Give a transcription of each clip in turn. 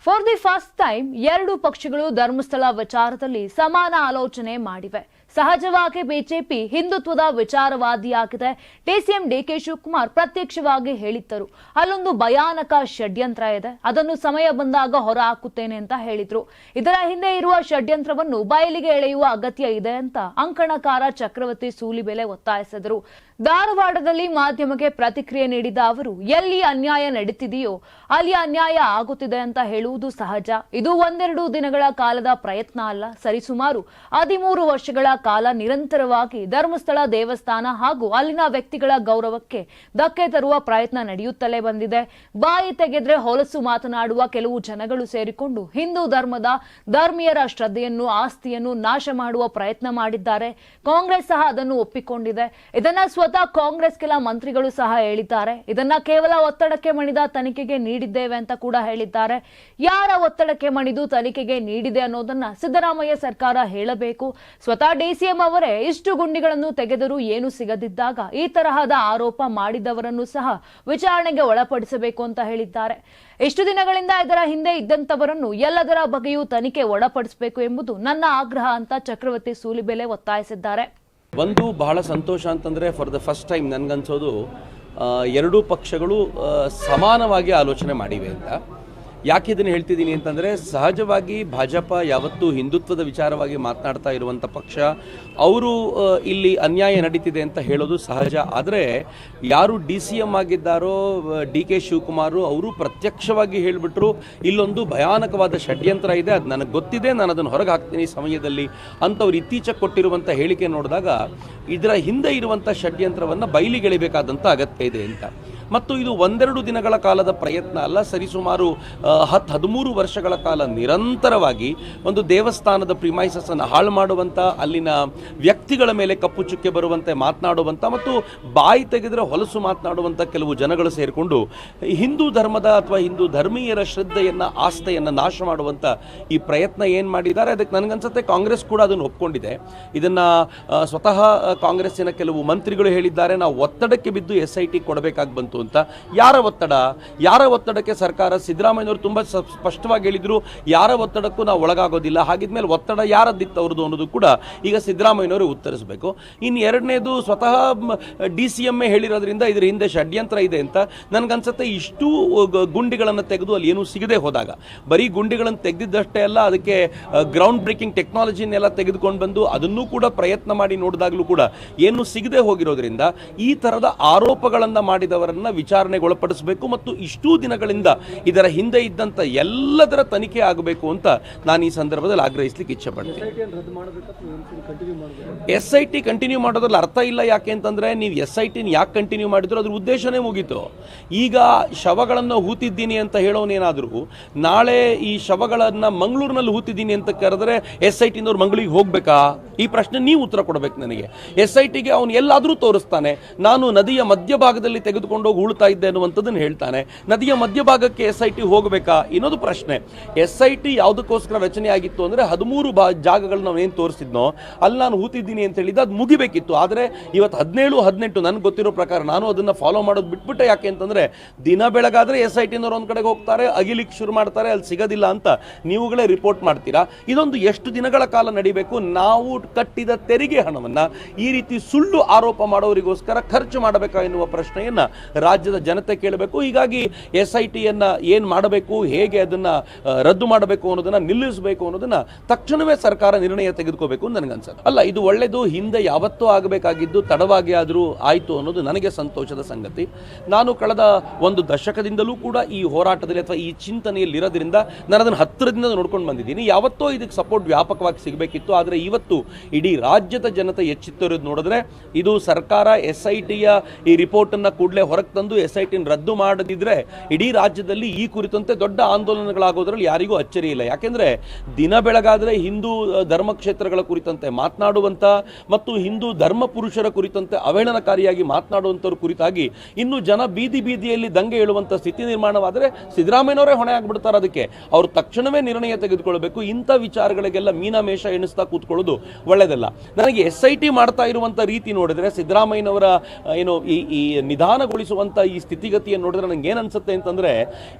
For the first time ಎರಡು ಪಕ್ಷಗಳು ಧರ್ಮಸ್ಥಳ ವಿಚಾರದಲ್ಲಿ ಸಮಾನ ಆಲೋಚನೆ ಮಾಡಿವೆ. ಸಹಜವಾಗಿ ಬಿಜೆಪಿ ಹಿಂದುತ್ವದ ವಿಚಾರವಾದಿಯಾಗಿದೆ. ಡಿಸಿಎಂ ಡಿಕೆ ಶಿವಕುಮಾರ್ ಪ್ರತ್ಯಕ್ಷವಾಗಿ ಹೇಳಿದ್ದರು, ಅಲ್ಲೊಂದು ಭಯಾನಕ ಷಡ್ಯಂತ್ರ ಇದೆ, ಅದನ್ನು ಸಮಯ ಬಂದಾಗ ಹೊರ ಹಾಕುತ್ತೇನೆ ಅಂತ ಹೇಳಿದ್ರು. ಇದರ ಹಿಂದೆ ಇರುವ ಷಡ್ಯಂತ್ರವನ್ನು ಬಯಲಿಗೆ ಎಳೆಯುವ ಅಗತ್ಯ ಇದೆ ಅಂತ ಅಂಕಣಕಾರ ಚಕ್ರವರ್ತಿ ಸೂಲಿಬೆಲೆ ಒತ್ತಾಯಿಸಿದರು. ಧಾರವಾಡದಲ್ಲಿ ಮಾಧ್ಯಮಕ್ಕೆ ಪ್ರತಿಕ್ರಿಯೆ ನೀಡಿದ ಅವರು, ಎಲ್ಲಿ ಅನ್ಯಾಯ ನಡೀತಿದೆಯೋ ಅಲ್ಲಿ ಅನ್ಯಾಯ ಆಗುತ್ತಿದೆ ಅಂತ ಹೇಳುವುದು ಸಹಜ. ಇದು ಒಂದೆರಡು ದಿನಗಳ ಕಾಲದ ಪ್ರಯತ್ನ ಅಲ್ಲ, ಸರಿಸುಮಾರು 13 ವರ್ಷಗಳ ಕಾಲ ನಿರಂತರವಾಗಿ ಧರ್ಮಸ್ಥಳ ದೇವಸ್ಥಾನ ಹಾಗೂ ಅಲ್ಲಿನ ವ್ಯಕ್ತಿಗಳ ಗೌರವಕ್ಕೆ ಧಕ್ಕೆ ತರುವ ಪ್ರಯತ್ನ ನಡೆಯುತ್ತಲೇ ಬಂದಿದೆ. ಬಾಯಿ ತೆಗೆದ್ರೆ ಹೊಲಸು ಮಾತನಾಡುವ ಕೆಲವು ಜನಗಳು ಸೇರಿಕೊಂಡು ಹಿಂದೂ ಧರ್ಮದ ಧರ್ಮೀಯರ ಶ್ರದ್ಧೆಯನ್ನು ಆಸ್ತಿಯನ್ನು ನಾಶ ಮಾಡುವ ಪ್ರಯತ್ನ ಮಾಡಿದ್ದಾರೆ. ಕಾಂಗ್ರೆಸ್ ಸಹ ಅದನ್ನು ಒಪ್ಪಿಕೊಂಡಿದೆ. ಇದನ್ನ ಸ್ವತಃ ಕಾಂಗ್ರೆಸ್ ಕೆಲ ಮಂತ್ರಿಗಳು ಸಹ ಹೇಳಿದ್ದಾರೆ. ಇದನ್ನ ಕೇವಲ ಒತ್ತಡಕ್ಕೆ ಮಣಿದ ತನಿಖೆಗೆ ನೀಡಿದ್ದೇವೆ ಅಂತ ಕೂಡ ಹೇಳಿದ್ದಾರೆ. ಯಾರ ಒತ್ತಡಕ್ಕೆ ಮಣಿದು ತನಿಖೆಗೆ ನೀಡಿದೆ ಅನ್ನೋದನ್ನ ಸಿದ್ದರಾಮಯ್ಯ ಸರ್ಕಾರ ಹೇಳಬೇಕು. ಸ್ವತಃ ಡಿಸಿಎಂ ಅವರೇ ಇಷ್ಟು ಗುಂಡಿಗಳನ್ನು ತೆಗೆದರೂ ಏನು ಸಿಗದಿದ್ದಾಗ ಈ ತರಹದ ಆರೋಪ ಮಾಡಿದವರನ್ನು ಸಹ ವಿಚಾರಣೆಗೆ ಒಳಪಡಿಸಬೇಕು ಅಂತ ಹೇಳಿದ್ದಾರೆ. ಇಷ್ಟು ದಿನಗಳಿಂದ ಇದರ ಹಿಂದೆ ಇದ್ದಂತವರನ್ನು ಎಲ್ಲದರ ಬಗ್ಗೆಯೂ ತನಿಖೆ ಒಳಪಡಿಸಬೇಕು ಎಂಬುದು ನನ್ನ ಆಗ್ರಹ ಅಂತ ಚಕ್ರವರ್ತಿ ಸೂಲಿಬೆಲೆ ಒತ್ತಾಯಿಸಿದ್ದಾರೆ. ಒಂದು ಬಹಳ ಸಂತೋಷ ಅಂತಂದರೆ ಫಾರ್ ದ ಫಸ್ಟ್ ಟೈಮ್ ನನಗನ್ಸೋದು ಎರಡೂ ಪಕ್ಷಗಳು ಸಮಾನವಾಗಿ ಆಲೋಚನೆ ಮಾಡಿವೆ ಅಂತ. ಯಾಕೆ ಇದನ್ನು ಹೇಳ್ತಿದ್ದೀನಿ ಅಂತಂದರೆ, ಸಹಜವಾಗಿ ಭಾಜಪ ಯಾವತ್ತೂ ಹಿಂದುತ್ವದ ವಿಚಾರವಾಗಿ ಮಾತನಾಡ್ತಾ ಇರುವಂಥ ಪಕ್ಷ. ಅವರು ಇಲ್ಲಿ ಅನ್ಯಾಯ ನಡೀತಿದೆ ಅಂತ ಹೇಳೋದು ಸಹಜ. ಆದರೆ ಯಾರು DCM ಆಗಿದ್ದಾರೋ DK ಶಿವಕುಮಾರ್ ಅವರು ಪ್ರತ್ಯಕ್ಷವಾಗಿ ಹೇಳಿಬಿಟ್ರು, ಇಲ್ಲೊಂದು ಭಯಾನಕವಾದ ಷಡ್ಯಂತ್ರ ಇದೆ, ಅದು ನನಗೆ ಗೊತ್ತಿದೆ, ನಾನು ಅದನ್ನು ಹೊರಗೆ ಹಾಕ್ತೀನಿ ಸಮಯದಲ್ಲಿ ಅಂತವ್ರು ಇತ್ತೀಚೆಗೆ ಕೊಟ್ಟಿರುವಂಥ ಹೇಳಿಕೆ ನೋಡಿದಾಗ ಇದರ ಹಿಂದೆ ಇರುವಂಥ ಷಡ್ಯಂತ್ರವನ್ನು ಬಯಲಿಗೆಳಿಬೇಕಾದಂಥ ಅಗತ್ಯ ಇದೆ ಅಂತ. ಮತ್ತು ಇದು ಒಂದೆರಡು ದಿನಗಳ ಕಾಲದ ಪ್ರಯತ್ನ ಅಲ್ಲ, ಸರಿಸುಮಾರು 13 ವರ್ಷಗಳ ಕಾಲ ನಿರಂತರವಾಗಿ ಒಂದು ದೇವಸ್ಥಾನದ ಪ್ರಿಮೈಸಸ್ ಅನ್ನು ಹಾಳು ಮಾಡುವಂಥ, ಅಲ್ಲಿನ ವ್ಯಕ್ತಿಗಳ ಮೇಲೆ ಕಪ್ಪು ಚುಕ್ಕೆ ಬರುವಂತೆ ಮಾತನಾಡುವಂಥ ಮತ್ತು ಬಾಯಿ ತೆಗೆದರೆ ಹೊಲಸು ಮಾತನಾಡುವಂಥ ಕೆಲವು ಜನಗಳು ಸೇರಿಕೊಂಡು ಹಿಂದೂ ಧರ್ಮದ ಅಥವಾ ಹಿಂದೂ ಧರ್ಮೀಯರ ಶ್ರದ್ಧೆಯನ್ನು ಆಸ್ಥೆಯನ್ನು ನಾಶ ಮಾಡುವಂಥ ಈ ಪ್ರಯತ್ನ ಏನು ಮಾಡಿದ್ದಾರೆ, ಅದಕ್ಕೆ ನನಗನ್ಸುತ್ತೆ ಕಾಂಗ್ರೆಸ್ ಕೂಡ ಅದನ್ನು ಒಪ್ಕೊಂಡಿದೆ. ಇದನ್ನು ಸ್ವತಃ ಕಾಂಗ್ರೆಸ್ಸಿನ ಕೆಲವು ಮಂತ್ರಿಗಳು ಹೇಳಿದ್ದಾರೆ, ನಾವು ಒತ್ತಡಕ್ಕೆ ಬಿದ್ದು SIT ಕೊಡಬೇಕಾಗಿ ಬಂತು ಅಂತ. ಯಾರ ಒತ್ತಡಕ್ಕೆ ಸರ್ಕಾರ? ಸಿದ್ದರಾಮಯ್ಯನವರು ತುಂಬ ಸ್ಪಷ್ಟವಾಗಿ ಹೇಳಿದ್ರು, ಯಾರ ಒತ್ತಡಕ್ಕೂ ನಾವು ಒಳಗಾಗೋದಿಲ್ಲ. ಹಾಗಿದ್ಮೇಲೆ ಒತ್ತಡ ಯಾರದ್ದಿತ್ತು ಅವ್ರದ್ದು ಅನ್ನೋದು ಕೂಡ ಈಗ ಸಿದ್ದರಾಮಯ್ಯನವರು ಉತ್ತರಿಸಬೇಕು. ಇನ್ನು ಎರಡನೇದು, ಸ್ವತಃ DCM ಹೇಳಿರೋದ್ರಿಂದ ಇದ್ರ ಹಿಂದೆ ಷಡ್ಯಂತ್ರ ಇದೆ ಅಂತ ನನಗನ್ಸುತ್ತೆ. ಇಷ್ಟು ಗುಂಡಿಗಳನ್ನು ತೆಗೆದು ಅಲ್ಲಿ ಏನೂ ಸಿಗದೆ ಹೋದಾಗ, ಬರೀ ಗುಂಡಿಗಳನ್ನು ತೆಗೆದಿದ್ದಷ್ಟೇ ಅಲ್ಲ, ಅದಕ್ಕೆ ಗ್ರೌಂಡ್ ಬ್ರೇಕಿಂಗ್ ಟೆಕ್ನಾಲಜಿನೆಲ್ಲ ತೆಗೆದುಕೊಂಡು ಬಂದು ಅದನ್ನೂ ಕೂಡ ಪ್ರಯತ್ನ ಮಾಡಿ ನೋಡಿದಾಗಲೂ ಕೂಡ ಏನು ಸಿಗದೆ ಹೋಗಿರೋದ್ರಿಂದ ಈ ಥರದ ಆರೋಪಗಳನ್ನು ಮಾಡಿದವರನ್ನು ವಿಚಾರಣೆಗೊಳಪಡಿಸಬೇಕು ಮತ್ತು ಇಷ್ಟೂ ದಿನಗಳಿಂದ ಇದರ ಹಿಂದೆ ಇದ್ದಂಥ ಎಲ್ಲದರ ತನಿಖೆ ಆಗಬೇಕು ಅಂತ ನಾನು ಈ ಸಂದರ್ಭದಲ್ಲಿ ಆಗ್ರಹಿಸಲಿಕ್ಕೆ ಇಚ್ಛೆ ಪಡ್ತೀನಿ. SIT ಕಂಟಿನ್ಯೂ ಮಾಡೋದ್ರಲ್ಲಿ ಅರ್ಥ ಇಲ್ಲ. ಯಾಕೆ ಅಂತಂದರೆ, ನೀವು SIT ಯಾಕೆ ಕಂಟಿನ್ಯೂ ಮಾಡಿದ್ರು ಅದ್ರ ಉದ್ದೇಶನೇ ಮುಗೀತು. ಈಗ ಶವಗಳನ್ನು ಹೂತಿದ್ದೀನಿ ಅಂತ ಹೇಳೋನೇನಾದರೂ ನಾಳೆ ಈ ಶವಗಳನ್ನು ಮಂಗಳೂರಿನಲ್ಲಿ ಹೂತಿದ್ದೀನಿ ಅಂತ ಕರೆದ್ರೆ SITನವ್ರು ಮಂಗಳೂರಿಗೆ ಹೋಗಬೇಕಾ? ಈ ಪ್ರಶ್ನೆ ನೀವು ಉತ್ತರ ಕೊಡಬೇಕು ನನಗೆ. SITಗೆ ಅವನು ಎಲ್ಲಾದರೂ ತೋರಿಸ್ತಾನೆ, ನಾನು ನದಿಯ ಮಧ್ಯಭಾಗದಲ್ಲಿ ತೆಗೆದುಕೊಂಡು ಹೋಗಿ ಉಳ್ತಾ ಇದ್ದೆ ಅನ್ನುವಂಥದ್ದನ್ನು ಹೇಳ್ತಾನೆ. ನದಿಯ ಮಧ್ಯಭಾಗಕ್ಕೆ SIT ಹೋಗಬೇಕಾ ಇನ್ನೊಂದು ಪ್ರಶ್ನೆ. SIT ಯಾವುದಕ್ಕೋಸ್ಕರ ರಚನೆ ಆಗಿತ್ತು ಅಂದರೆ 13 ಜಾಗಗಳು ನಾವು ಏನು ತೋರಿಸಿದ್ನೋ ಅಲ್ಲಿ ನಾನು ಹೂತಿದ್ದೀನಿ ಅಂತ ಹೇಳಿದ್ದು ಅದು ಮುಗಿಬೇಕಿತ್ತು. ಆದರೆ ಇವತ್ತು 17, 18 ನನಗೆ ಗೊತ್ತಿರೋ ಪ್ರಕಾರ ನಾನು ಅದನ್ನು ಫಾಲೋ ಮಾಡೋದು ಬಿಟ್ಬಿಟ್ಟೆ. ಯಾಕೆ ಅಂತಂದರೆ, ದಿನ ಬೆಳಗಾದರೆ SITನವ್ರು ಒಂದು ಕಡೆಗೆ ಹೋಗ್ತಾರೆ, ಅಗಿಲಿಕ್ಕೆ ಶುರು ಮಾಡ್ತಾರೆ, ಅಲ್ಲಿ ಸಿಗೋದಿಲ್ಲ ಅಂತ ನೀವುಗಳೇ ರಿಪೋರ್ಟ್ ಮಾಡ್ತೀರಾ. ಇದೊಂದು ಎಷ್ಟು ದಿನಗಳ ಕಾಲ ನಡಿಬೇಕು? ನಾವು ಕಟ್ಟಿದ ತೆರಿಗೆ ಹಣವನ್ನು ಈ ರೀತಿ ಸುಳ್ಳು ಆರೋಪ ಮಾಡೋರಿಗೋಸ್ಕರ ಖರ್ಚು ಮಾಡಬೇಕಾ ಎನ್ನುವ ಪ್ರಶ್ನೆಯನ್ನು ರಾಜ್ಯದ ಜನತೆ ಕೇಳಬೇಕು. ಹೀಗಾಗಿ SITಯನ್ನು ಏನು ಮಾಡಬೇಕು, ಹೇಗೆ ಅದನ್ನು ರದ್ದು ಮಾಡಬೇಕು ಅನ್ನೋದನ್ನು ನಿಲ್ಲಿಸಬೇಕು ಅನ್ನೋದನ್ನು ತಕ್ಷಣವೇ ಸರ್ಕಾರ ನಿರ್ಣಯ ತೆಗೆದುಕೋಬೇಕು ಅಂತ ನನಗನ್ಸುತ್ತೆ. ಅಲ್ಲ, ಇದು ಒಳ್ಳೆಯದು. ಹಿಂದೆ ಯಾವತ್ತೂ ಆಗಬೇಕಾಗಿದ್ದು ತಡವಾಗಿ ಆದರೂ ಆಯಿತು ಅನ್ನೋದು ನನಗೆ ಸಂತೋಷದ ಸಂಗತಿ. ನಾನು ಕಳೆದ ಒಂದು ದಶಕದಿಂದಲೂ ಕೂಡ ಈ ಹೋರಾಟದಲ್ಲಿ ಅಥವಾ ಈ ಚಿಂತನೆಯಲ್ಲಿ ಇರೋದ್ರಿಂದ ನಾನು ಅದನ್ನು ಹತ್ತಿರದಿಂದ ನೋಡ್ಕೊಂಡು ಬಂದಿದ್ದೀನಿ. ಯಾವತ್ತೋ ಇದಕ್ಕೆ ಸಪೋರ್ಟ್ ವ್ಯಾಪಕವಾಗಿ ಸಿಗಬೇಕಿತ್ತು. ಆದರೆ ಇವತ್ತು ಇಡೀ ರಾಜ್ಯದ ಜನತೆ ಎಚ್ಚೆತ್ತೋರೋದು ನೋಡಿದ್ರೆ, ಇದು ಸರ್ಕಾರ SITಯ ಈ ರಿಪೋರ್ಟನ್ನು ಕೂಡಲೇ ಹೊರಗೆ ತಂದು SITನ ರದ್ದು ಮಾಡದಿದ್ರೆ ಇಡೀ ರಾಜ್ಯದಲ್ಲಿ ಈ ಕುರಿತಂತೆ ದೊಡ್ಡ ಆಂದೋಲನಗಳಾಗೋದ್ರಲ್ಲಿ ಯಾರಿಗೂ ಅಚ್ಚರಿ ಇಲ್ಲ. ಯಾಕೆಂದರೆ ದಿನ ಬೆಳಗಾದರೆ ಹಿಂದೂ ಧರ್ಮಕ್ಷೇತ್ರಗಳ ಕುರಿತಂತೆ ಮಾತನಾಡುವಂಥ ಮತ್ತು ಹಿಂದೂ ಧರ್ಮ ಪುರುಷರ ಕುರಿತಂತೆ ಅವಹೇಳನಕಾರಿಯಾಗಿ ಮಾತನಾಡುವಂಥವ್ರ ಕುರಿತಾಗಿ ಇನ್ನು ಜನ ಬೀದಿಯಲ್ಲಿ ದಂಗೆ ಹೇಳುವಂಥ ಸ್ಥಿತಿ ನಿರ್ಮಾಣವಾದರೆ ಸಿದ್ದರಾಮಯ್ಯನವರೇ ಹೊಣೆ ಆಗಿಬಿಡ್ತಾರೆ. ಅದಕ್ಕೆ ಅವರು ತಕ್ಷಣವೇ ನಿರ್ಣಯ ತೆಗೆದುಕೊಳ್ಬೇಕು. ಇಂಥ ವಿಚಾರಗಳಿಗೆಲ್ಲ ಮೀನಾಮೇಷ ಎಣಿಸ್ತಾ ಕೂತ್ಕೊಳ್ಳೋದು ಒಳ್ಳೆಯದಲ್ಲ. ನನಗೆ SIT ಮಾಡ್ತಾ ಇರುವಂಥ ರೀತಿ ನೋಡಿದರೆ ಸಿದ್ದರಾಮಯ್ಯನವರ ಏನು ಈ ನಿಧಾನಗೊಳಿಸುವಂಥ ಇರುವಂಥ ಈ ಸ್ಥಿತಿಗತಿಯನ್ನು ನೋಡಿದ್ರೆ ನನಗೆ ಏನು ಅನ್ಸುತ್ತೆ ಅಂತಂದರೆ,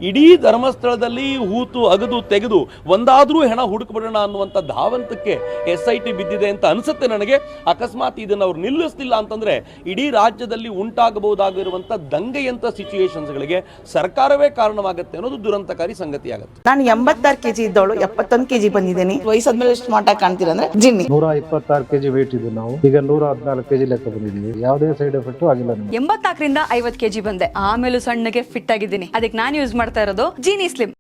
ಇಡೀ ಧರ್ಮಸ್ಥಳದಲ್ಲಿ ಹೂತು ಅಗದು ತೆಗೆದು ಒಂದಾದರೂ ಹೆಣ ಹುಡುಕ್ಬಿಡೋಣ ಅನ್ನುವಂಥ ಧಾವಂತಕ್ಕೆ SIT ಬಿದ್ದಿದೆ ಅಂತ ಅನಿಸುತ್ತೆ ನನಗೆ. ಅಕಸ್ಮಾತ್ ಇದನ್ನು ಅವ್ರು ನಿಲ್ಲಿಸ್ತಿಲ್ಲ ಅಂತಂದರೆ ಇಡೀ ರಾಜ್ಯದಲ್ಲಿ ಉಂಟಾಗಬಹುದಾಗಿರುವಂಥ ದಂಗೆಯಂಥ ಸಿಚುವೇಶನ್ಸ್ಗಳಿಗೆ ಸರ್ಕಾರವೇ ಕಾರಣವಾಗುತ್ತೆ ಅನ್ನೋದು ದುರಂತಕಾರಿ ಸಂಗತಿ ಆಗುತ್ತೆ. ನಾನು 86 kg ಇದ್ದವಳು 71 kg ಬಂದಿದ್ದೀನಿ. ವಯಸ್ಸಾದ್ಮೇಲೆ ಸ್ಮಾರ್ಟ್ ಆಗಿ ಕಾಣ್ತೀರಾ ಅಂದ್ರೆ ಜಿನ್ನಿ. 126 kg ವೇಟ್ ಇದ್ದು ನಾವು ಈಗ 114 kg ಲೆಕ್ಕ ಬಂದಿದ್ದೀವಿ. ಯಾವುದೇ ಸೈಡ್ ಎಫೆಕ್ಟ್ ಆಗಿಲ್ಲ ನಮಗೆ. 84 ರಿಂದ 50 kg ಬಂದೆ. ಆಮೇಲೆ ಸಣ್ಣಗೆ ಫಿಟ್ ಆಗಿದ್ದೀನಿ. ಅದಕ್ಕೆ ನಾನು ಯೂಸ್ ಮಾಡ್ತಾ ಇರೋದು ಜೀನಿ ಸ್ಲಿಮ್.